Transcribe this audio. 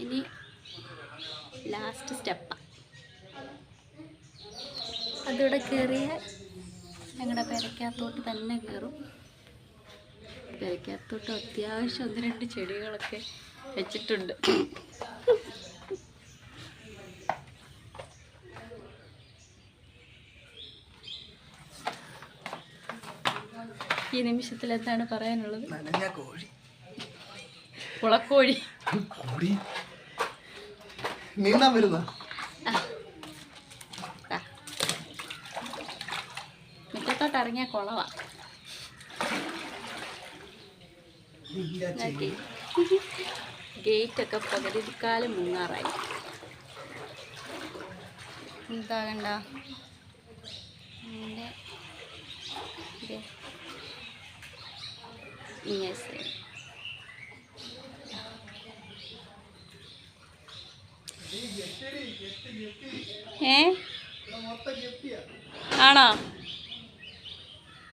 ഇനി ലാസ്റ്റ് സ്റ്റെപ്പാണ്. അതിവിടെ കയറിയാൽ ഞങ്ങളുടെ പെരയ്ക്കകത്തോട്ട് തന്നെ കയറും. പെരയ്ക്കകത്തോട്ട് അത്യാവശ്യം 1-2 ചെടികളൊക്കെ വെച്ചിട്ടുണ്ട്. ഈ നിമിഷത്തിൽ എന്താണ് പറയാനുള്ളത്? കുളക്കോഴി നീന്താൻ വരുന്ന മുറ്റത്തോട്ട് ഇറങ്ങിയ കുളവാ. ഗേറ്റൊക്കെ പകുതിക്കാലം മുങ്ങാറായി. എന്താ കണ്ട ആണോ?